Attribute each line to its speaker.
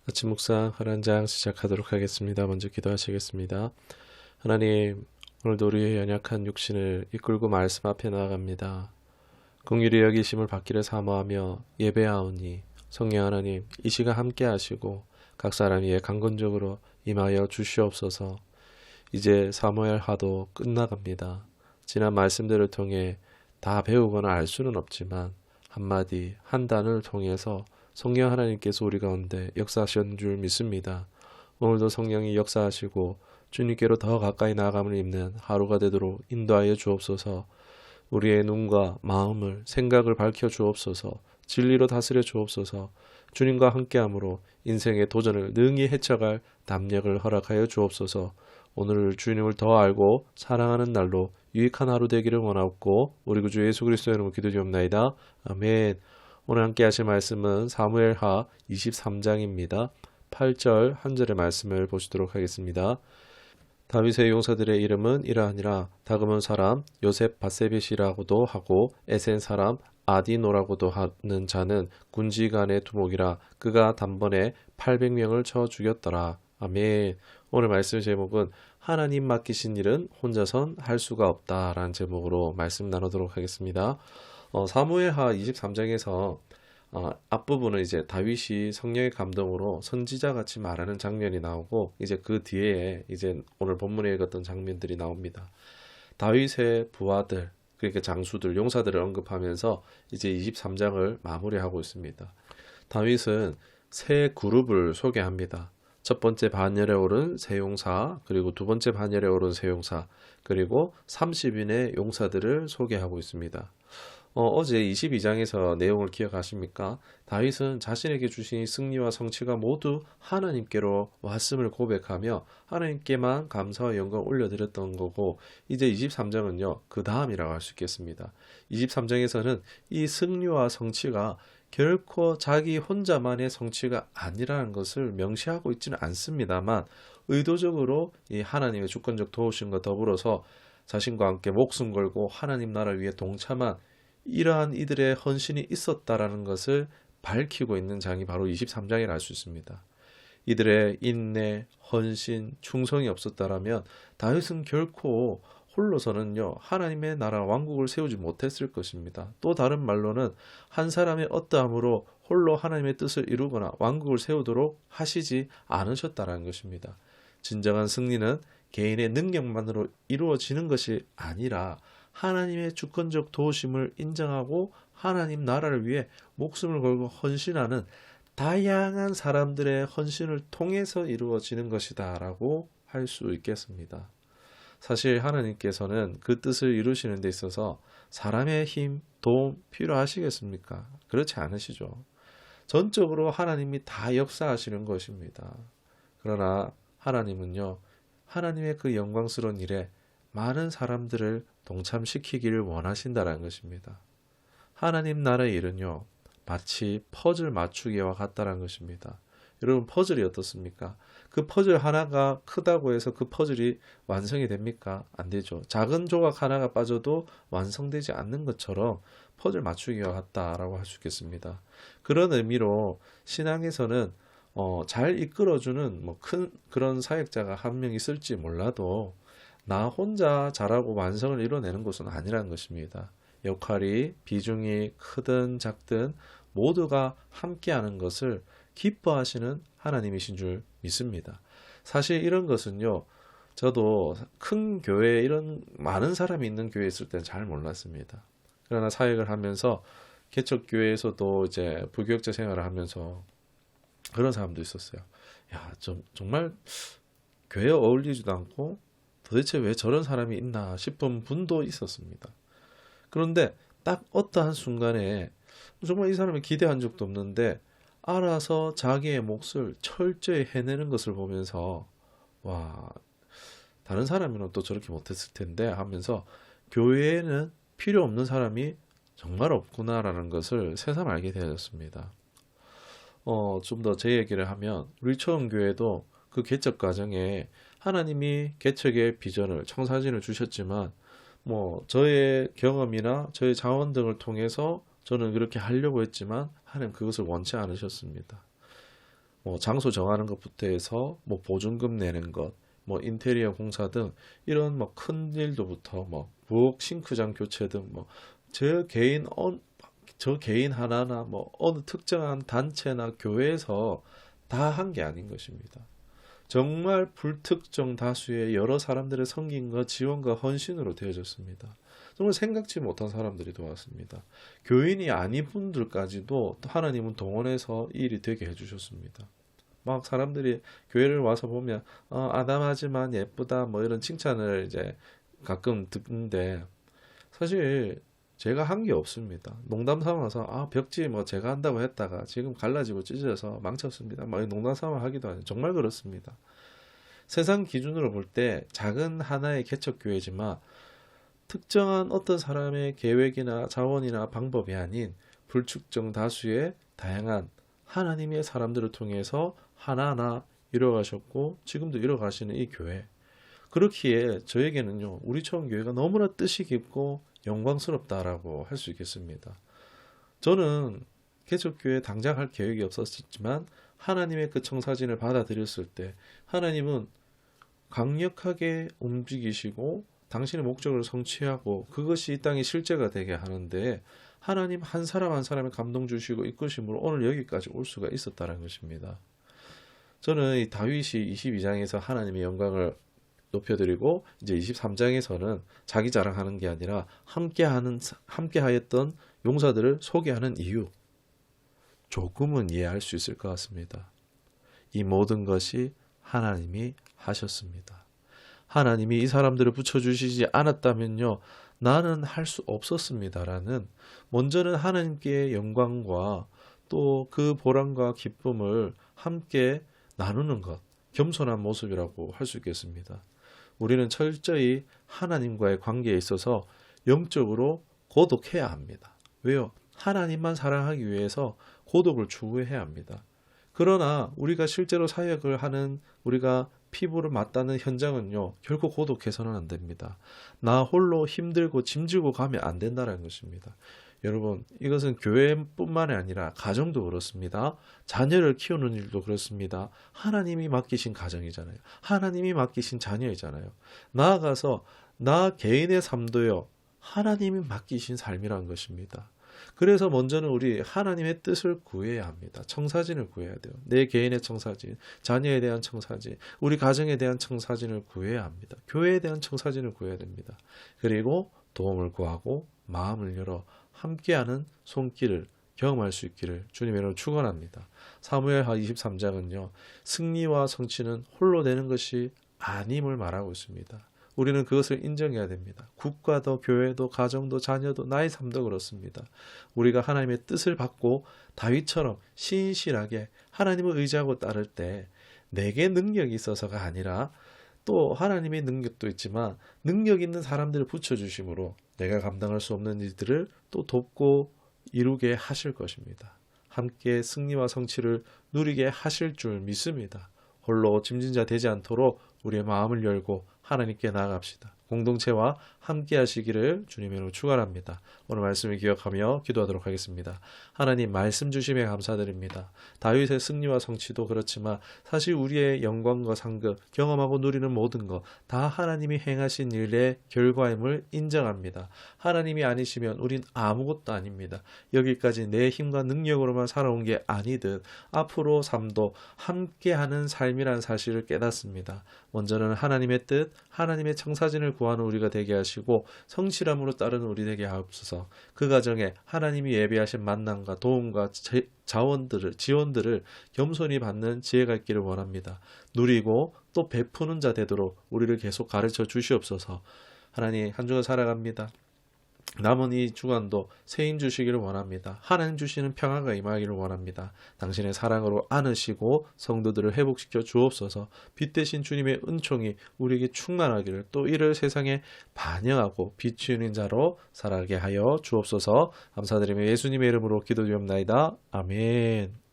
Speaker 1: 아침 묵상 하나님 장 시작하도록 하겠습니다. 먼저 기도하시겠습니다. 하나님, 오늘도 우리의 연약한 육신을 이끌고 말씀 앞에 나아갑니다. 긍휼히 여기심을 받기를 사모하며 예배하오니 성령 하나님, 이 시간 함께 하시고 각 사람 위에 강건적으로 임하여 주시옵소서. 이제 사무엘 하도 끝나갑니다. 지난 말씀들을 통해 다 배우거나 알 수는 없지만 한마디 한 단을 통해서 성령 하나님께서 우리 가운데 역사하신 줄 믿습니다. 오늘도 성령이 역사하시고 주님께로 더 가까이 나아감을 입는 하루가 되도록 인도하여 주옵소서. 우리의 눈과 마음을 생각을 밝혀 주옵소서. 진리로 다스려 주옵소서. 주님과 함께함으로 인생의 도전을 능히 헤쳐갈 담력을 허락하여 주옵소서. 오늘 주님을 더 알고 사랑하는 날로 유익한 하루 되기를 원하옵고 우리 구주 예수 그리스도의 이름으로 기도드리옵나이다. 아멘. 오늘 함께 하실 말씀은 사무엘하 23장입니다. 8절 한 절의 말씀을 보시도록 하겠습니다. 다윗의 용사들의 이름은 이러하니라. 다그몬 사람 요셉 바세벳이라고도 하고 에센 사람 아디노라고도 하는 자는 군지간의 두목이라. 그가 단번에 800명을 쳐 죽였더라. 아멘. 오늘 말씀 제목은 하나님 맡기신 일은 혼자선 할 수가 없다라는 제목으로 말씀 나누도록 하겠습니다. 사무엘하 23장에서 앞부분은 이제 다윗이 성령의 감동으로 선지자 같이 말하는 장면이 나오고 이제 그 뒤에 이제 오늘 본문에 읽었던 장면들이 나옵니다. 다윗의 부하들, 그러니까 장수들, 용사들을 언급하면서 이제 23장을 마무리하고 있습니다. 다윗은 세 그룹을 소개합니다. 첫 번째 반열에 오른 세 용사, 그리고 두 번째 반열에 오른 세 용사, 그리고 30인의 용사들을 소개하고 있습니다. 어제 22장에서 내용을 기억하십니까? 다윗은 자신에게 주신 승리와 성취가 모두 하나님께로 왔음을 고백하며 하나님께만 감사와 영광을 올려드렸던 거고, 이제 23장은요 그 다음이라고 할 수 있겠습니다. 23장에서는 이 승리와 성취가 결코 자기 혼자만의 성취가 아니라는 것을 명시하고 있지는 않습니다만 의도적으로 이 하나님의 주권적 도우심과 더불어서 자신과 함께 목숨 걸고 하나님 나라 위에 동참한 이러한 이들의 헌신이 있었다라는 것을 밝히고 있는 장이 바로 23장이라 할 수 있습니다. 이들의 인내, 헌신, 충성이 없었다라면 다윗은 결코 홀로서는요 하나님의 나라 왕국을 세우지 못했을 것입니다. 또 다른 말로는 한 사람의 어떠함으로 홀로 하나님의 뜻을 이루거나 왕국을 세우도록 하시지 않으셨다라는 것입니다. 진정한 승리는 개인의 능력만으로 이루어지는 것이 아니라 하나님의 주권적 도우심을 인정하고 하나님 나라를 위해 목숨을 걸고 헌신하는 다양한 사람들의 헌신을 통해서 이루어지는 것이다 라고 할 수 있겠습니다. 사실 하나님께서는 그 뜻을 이루시는 데 있어서 사람의 힘, 도움 필요하시겠습니까? 그렇지 않으시죠. 전적으로 하나님이 다 역사하시는 것입니다. 그러나 하나님은요, 하나님의 그 영광스러운 일에 많은 사람들을 동참시키기를 원하신다는 것입니다. 하나님 나라의 일은요, 마치 퍼즐 맞추기와 같다는 것입니다. 여러분, 퍼즐이 어떻습니까? 그 퍼즐 하나가 크다고 해서 그 퍼즐이 완성이 됩니까? 안 되죠. 작은 조각 하나가 빠져도 완성되지 않는 것처럼 퍼즐 맞추기와 같다라고 할 수 있겠습니다. 그런 의미로 신앙에서는 잘 이끌어주는 큰 그런 사역자가 한 명 있을지 몰라도 나 혼자 잘하고 완성을 이뤄내는 것은 아니라는 것입니다. 역할이 비중이 크든 작든 모두가 함께하는 것을 기뻐하시는 하나님이신 줄 믿습니다. 사실 이런 것은요, 저도 큰 교회에 이런 많은 사람이 있는 교회에 있을 때는 잘 몰랐습니다. 그러나 사역을 하면서 개척교회에서도 이제 부교역자 생활을 하면서 그런 사람도 있었어요. 야, 정말 교회에 어울리지도 않고 도대체 왜 저런 사람이 있나 싶은 분도 있었습니다. 그런데 딱 어떠한 순간에 정말 이 사람을 기대한 적도 없는데 알아서 자기의 몫을 철저히 해내는 것을 보면서 와, 다른 사람이면 또 저렇게 못했을 텐데 하면서 교회에는 필요 없는 사람이 정말 없구나라는 것을 새삼 알게 되었습니다. 좀 더 제 얘기를 하면 우리 처음교회도 그 개척 과정에 하나님이 개척의 비전을 청사진을 주셨지만 저의 경험이나 저의 자원 등을 통해서 저는 그렇게 하려고 했지만 하나님 그것을 원치 않으셨습니다. 뭐 장소 정하는 것부터 해서 뭐 보증금 내는 것, 뭐 인테리어 공사 등 이런 뭐 큰 일도부터 뭐 부엌 싱크장 교체 등 뭐 저 개인 하나나 뭐 어느 특정한 단체나 교회에서 다 한 게 아닌 것입니다. 정말 불특정 다수의 여러 사람들의 섬김과 지원과 헌신으로 되어졌습니다. 정말 생각지 못한 사람들이 도왔습니다. 교인이 아닌 분들까지도 하나님은 동원해서 이 일이 되게 해주셨습니다. 막 사람들이 교회를 와서 보면 아담하지만 예쁘다 뭐 이런 칭찬을 이제 가끔 듣는데 사실 제가 한 게 없습니다. 농담 삼아서 벽지 뭐 제가 한다고 했다가 지금 갈라지고 찢어져서 망쳤습니다. 뭐 농담 삼아 하기도 하죠. 정말 그렇습니다. 세상 기준으로 볼 때 작은 하나의 개척교회지만 특정한 어떤 사람의 계획이나 자원이나 방법이 아닌 불특정 다수의 다양한 하나님의 사람들을 통해서 하나하나 이뤄가셨고 지금도 이뤄가시는 이 교회. 그렇기에 저에게는요, 우리 처음 교회가 너무나 뜻이 깊고 영광스럽다라고 할 수 있겠습니다. 저는 개척교회 당장 할 계획이 없었지만 하나님의 그 청사진을 받아들였을 때 하나님은 강력하게 움직이시고 당신의 목적을 성취하고 그것이 이 땅의 실제가 되게 하는데 하나님 한 사람 한 사람의 감동 주시고 이끄심으로 오늘 여기까지 올 수가 있었다는 것입니다. 저는 이 다윗이 22장에서 하나님의 영광을 높여드리고 이제 23장에서는 자기 자랑하는 게 아니라 함께하였던 용사들을 소개하는 이유 조금은 이해할 수 있을 것 같습니다. 이 모든 것이 하나님이 하셨습니다. 하나님이 이 사람들을 붙여주시지 않았다면요 나는 할 수 없었습니다라는 먼저는 하나님께 영광과 또 그 보람과 기쁨을 함께 나누는 것 겸손한 모습이라고 할 수 있겠습니다. 우리는 철저히 하나님과의 관계에 있어서 영적으로 고독해야 합니다. 왜요? 하나님만 사랑하기 위해서 고독을 추구해야 합니다. 그러나 우리가 실제로 사역을 하는 우리가 피부를 맞닿는 현장은요 결코 고독해서는 안 됩니다. 나 홀로 힘들고 짐지고 가면 안 된다는 것입니다. 여러분 이것은 교회뿐만이 아니라 가정도 그렇습니다. 자녀를 키우는 일도 그렇습니다. 하나님이 맡기신 가정이잖아요. 하나님이 맡기신 자녀이잖아요. 나아가서 나 개인의 삶도요 하나님이 맡기신 삶이란 것입니다. 그래서 먼저는 우리 하나님의 뜻을 구해야 합니다. 청사진을 구해야 돼요. 내 개인의 청사진, 자녀에 대한 청사진, 우리 가정에 대한 청사진을 구해야 합니다. 교회에 대한 청사진을 구해야 됩니다. 그리고 도움을 구하고 마음을 열어 함께하는 손길을 경험할 수 있기를 주님의 이름으로 축원합니다. 사무엘하 23장은요. 승리와 성취는 홀로 되는 것이 아님을 말하고 있습니다. 우리는 그것을 인정해야 됩니다. 국가도 교회도 가정도 자녀도 나의 삶도 그렇습니다. 우리가 하나님의 뜻을 받고 다윗처럼 신실하게 하나님을 의지하고 따를 때 내게 능력이 있어서가 아니라 또 하나님의 능력도 있지만 능력 있는 사람들을 붙여주심으로 내가 감당할 수 없는 일들을 또 돕고 이루게 하실 것입니다. 함께 승리와 성취를 누리게 하실 줄 믿습니다. 홀로 짐진 자 되지 않도록 우리의 마음을 열고 하나님께 나아갑시다. 공동체와 함께 하시기를 주님의 이름으로 축원합니다. 오늘 말씀을 기억하며 기도하도록 하겠습니다. 하나님 말씀 주심에 감사드립니다. 다윗의 승리와 성취도 그렇지만 사실 우리의 영광과 상급, 경험하고 누리는 모든 것 다 하나님이 행하신 일의 결과임을 인정합니다. 하나님이 아니시면 우린 아무것도 아닙니다. 여기까지 내 힘과 능력으로만 살아온 게 아니듯 앞으로 삶도 함께하는 삶이란 사실을 깨닫습니다. 먼저는 하나님의 뜻, 하나님의 청사진을 구하는 우리가 되게 하시고 성실함으로 따르는 우리 되게 하옵소서. 그 가정에 하나님이 예비하신 만남과 도움과 지원들을 겸손히 받는 지혜가 있기를 원합니다. 누리고 또 베푸는 자 되도록 우리를 계속 가르쳐 주시옵소서. 하나님 한 주간 살아갑니다. 남은 이 주간도 세인 주시기를 원합니다. 하나님 주시는 평화가 임하기를 원합니다. 당신의 사랑으로 안으시고 성도들을 회복시켜 주옵소서. 빛 대신 주님의 은총이 우리에게 충만하기를 또 이를 세상에 반영하고 비추는 자로 살아가게 하여 주옵소서. 감사드리며 예수님의 이름으로 기도드리옵나이다. 아멘.